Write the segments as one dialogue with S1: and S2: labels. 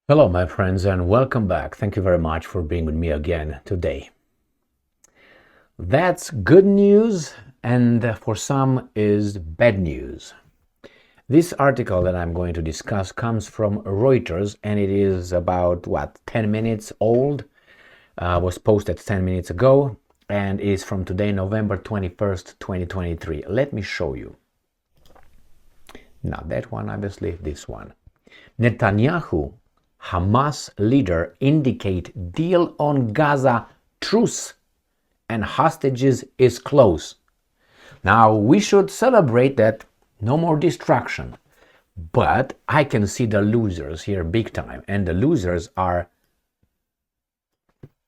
S1: Hello, my friends, and welcome back. Thank you very much for being with me again today. That's good news, and for some is bad news. This article that I'm going to discuss comes from Reuters, and it is about 10 minutes old. Was posted 10 minutes ago, and is from today, November 21st, 2023. Let me show you. Not that one, obviously, this one. Netanyahu, Hamas leader, indicate deal on Gaza truce and hostages is close. Now, we should celebrate that no more destruction, but I can see the losers here big time, and the losers are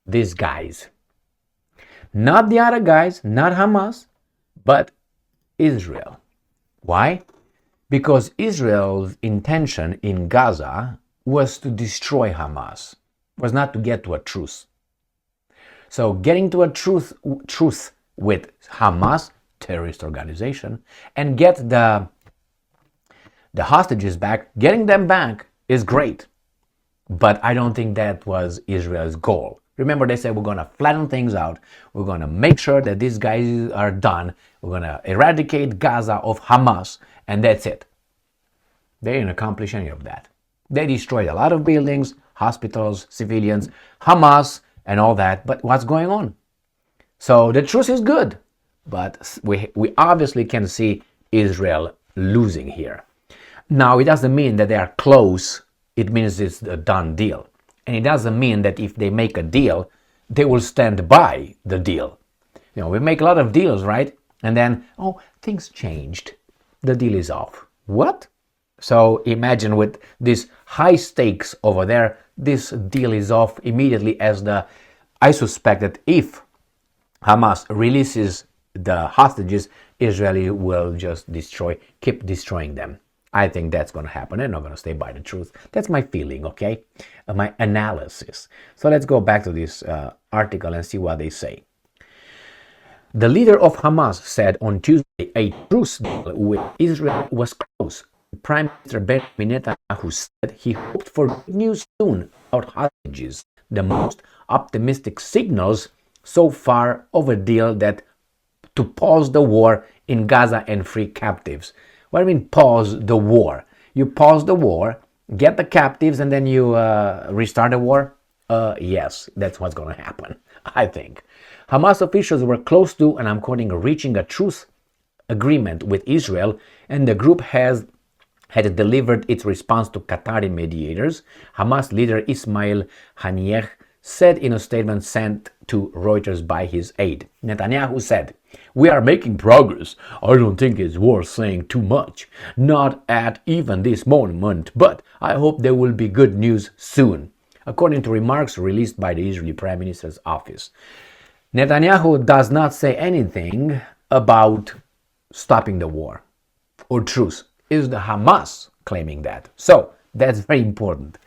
S1: these guys. Not the other guys, not Hamas, but Israel. Why? Because Israel's intention in Gaza was to destroy Hamas, was not to get to a truce. So getting to a truce with Hamas, terrorist organization, and get the hostages back, getting them back is great. But I don't think that was Israel's goal. Remember, they said we're going to flatten things out. We're going to make sure that these guys are done. We're going to eradicate Gaza of Hamas, and that's it. They didn't accomplish any of that. They destroyed a lot of buildings, hospitals, civilians, Hamas, and all that. But what's going on? So the truce is good, but we obviously can see Israel losing here. Now, it doesn't mean that they are close. It means it's a done deal. And it doesn't mean that if they make a deal, they will stand by the deal. You know, we make a lot of deals, right? And then, things changed. The deal is off. What? So imagine with these high stakes over there, this deal is off immediately I suspect that if Hamas releases the hostages, Israel will just keep destroying them. I think that's going to happen. They're not going to stay by the truth. That's my feeling, okay? My analysis. So let's go back to this article and see what they say. The leader of Hamas said on Tuesday a truce deal with Israel was close. Prime Minister Benjamin Netanyahu said he hoped for good news soon about hostages, the most optimistic signals so far of a deal that to pause the war in Gaza and free captives. What do you mean pause the war? You pause the war, get the captives, and then you restart the war? Yes, that's what's going to happen, I think. Hamas officials were close to, and I'm quoting, reaching a truce agreement with Israel, and the group had delivered its response to Qatari mediators. Hamas leader Ismail Haniyeh said in a statement sent to Reuters by his aide. Netanyahu said, "We are making progress. I don't think it's worth saying too much. Not at even this moment, but I hope there will be good news soon," according to remarks released by the Israeli Prime Minister's office. Netanyahu does not say anything about stopping the war or truce. Is the Hamas claiming that? So that's very important.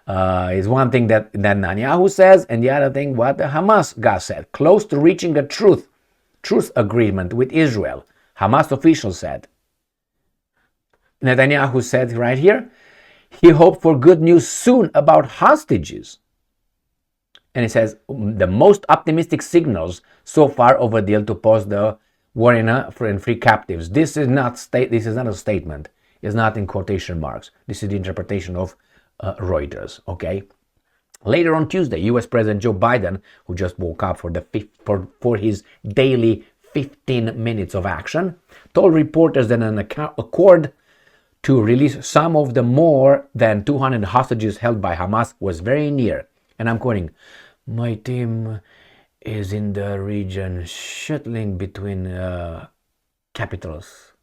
S1: It's one thing that Netanyahu says, and the other thing what the Hamas guy said. Close to reaching a truce agreement with Israel, Hamas officials said. Netanyahu said right here, he hoped for good news soon about hostages. And he says the most optimistic signals so far of a deal to pause the war in free captives. This is not a statement. It's not in quotation marks. This is the interpretation of Reuters. Okay. Later on Tuesday, U.S. President Joe Biden, who just woke up for his daily 15 minutes of action, told reporters that an accord to release some of the more than 200 hostages held by Hamas was very near. And I'm quoting, "My team is in the region shuttling between capitals."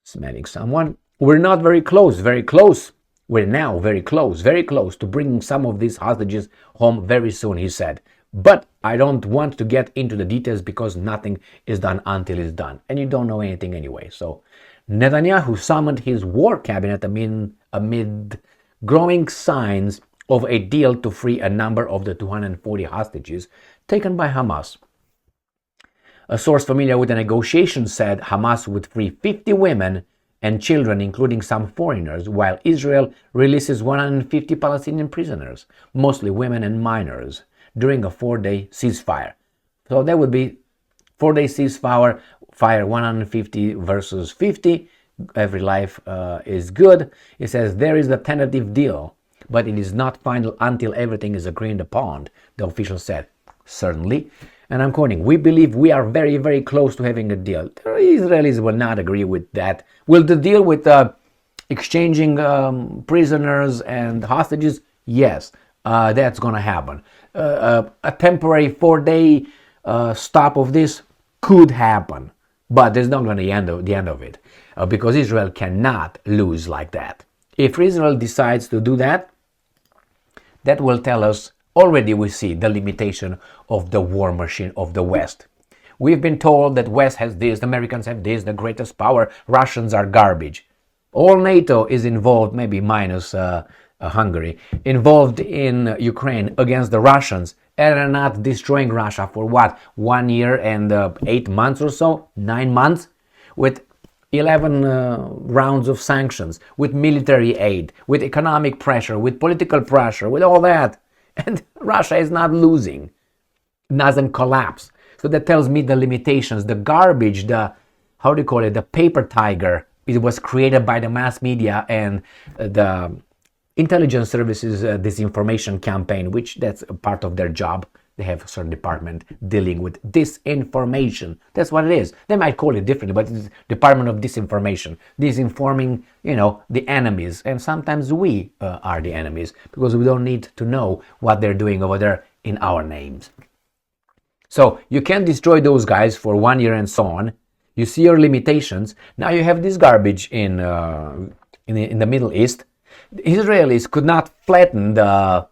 S1: Smelling someone. We're not very close. We're now very close to bringing some of these hostages home very soon, he said. But I don't want to get into the details because nothing is done until it's done. And you don't know anything anyway. So Netanyahu summoned his war cabinet amid growing signs of a deal to free a number of the 240 hostages taken by Hamas. A source familiar with the negotiations said Hamas would free 50 women and children, including some foreigners, while Israel releases 150 Palestinian prisoners, mostly women and minors, during a 4-day ceasefire. So that would be 4-day ceasefire, 150 versus 50. Every life is good. It says there is a tentative deal, but it is not final until everything is agreed upon, the official said. Certainly. And I'm quoting, we believe we are very, very close to having a deal. The Israelis will not agree with that. Will the deal with exchanging prisoners and hostages? Yes, that's going to happen. A temporary 4-day stop of this could happen, but there's not going to be the end of it, because Israel cannot lose like that. If Israel decides to do that, that will tell us, already we see the limitation of the war machine of the West. We've been told that West has this, the Americans have this, the greatest power, Russians are garbage. All NATO is involved, maybe minus Hungary, involved in Ukraine against the Russians, and are not destroying Russia for what, 1 year and 8 months or so, 9 months, with 11 rounds of sanctions, with military aid, with economic pressure, with political pressure, with all that. And Russia is not losing, doesn't collapse. So that tells me the limitations, the garbage, the paper tiger. It was created by the mass media and the intelligence services disinformation campaign, which that's a part of their job. They have a certain department dealing with disinformation. That's what it is. They might call it differently, but it's Department of Disinformation. Disinforming, the enemies. And sometimes we are the enemies because we don't need to know what they're doing over there in our names. So you can't destroy those guys for 1 year and so on. You see your limitations. Now you have this garbage in the Middle East. The Israelis could not flatten the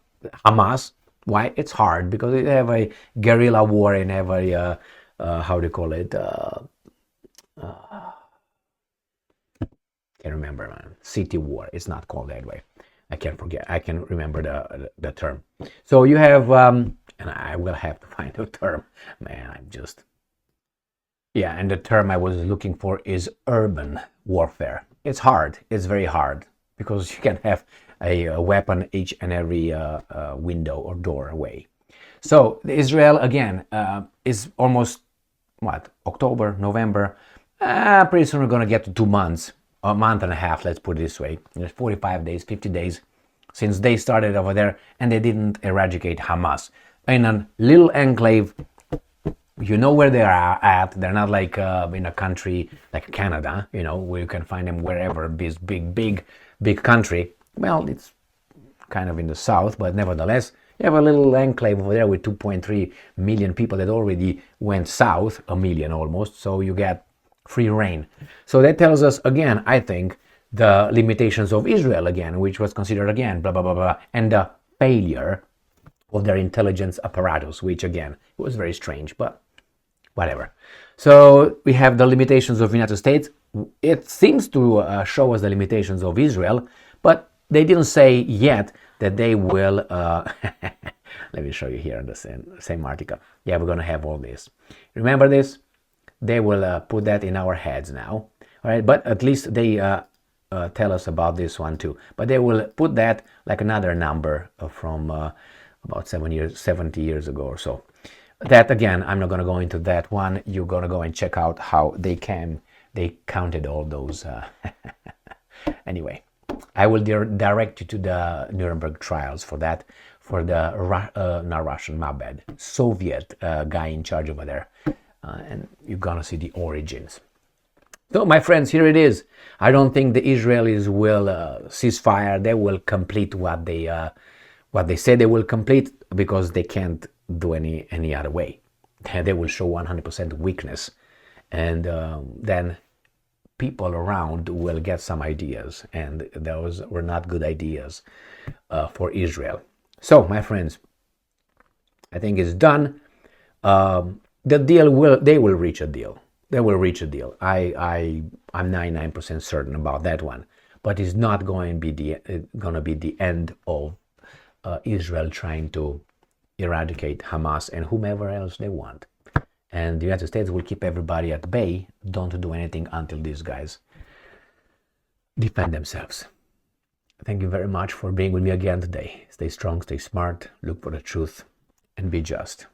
S1: Hamas. Why? It's hard because they have a guerrilla war and have a can't remember, man. City war. It's not called that way. I can't remember the term. So you have and I will have to find a term. Man, and the term I was looking for is urban warfare. It's hard. It's very hard because you can have a weapon each and every window or doorway. So Israel, again, is almost, October, November. Pretty soon we're going to get to 2 months, a month and a half, let's put it this way. There's 45 days, 50 days since they started over there and they didn't eradicate Hamas. In a little enclave, you know where they are at. They're not like in a country like Canada, where you can find them wherever, this big country. Well, it's kind of in the south, but nevertheless, you have a little enclave over there with 2.3 million people that already went south, a million almost, so you get free reign. So that tells us, again, I think, the limitations of Israel again, which was considered again, blah, blah, blah, blah, and the failure of their intelligence apparatus, which again, was very strange, but whatever. So we have the limitations of the United States. It seems to show us the limitations of Israel, but they didn't say yet that they will, let me show you here in the same article. Yeah, we're going to have all this. Remember this? They will put that in our heads now. All right, but at least they tell us about this one too. But they will put that like another number from about 70 years ago or so. That again, I'm not going to go into that one. You're going to go and check out how they counted all those. Anyway, I will direct you to the Nuremberg trials for that, for the not Russian, my bad, Soviet guy in charge over there, and you're gonna see the origins. So, my friends, here it is. I don't think the Israelis will cease fire. They will complete what they say they will complete because they can't do any other way. They will show 100% weakness, and then people around will get some ideas, and those were not good ideas for Israel. So, my friends, I think it's done. The deal they will reach a deal. They will reach a deal. I'm 99% certain about that one. But it's not going to be the end of Israel trying to eradicate Hamas and whomever else they want. And the United States will keep everybody at bay. Don't do anything until these guys defend themselves. Thank you very much for being with me again today. Stay strong, stay smart, look for the truth, and be just.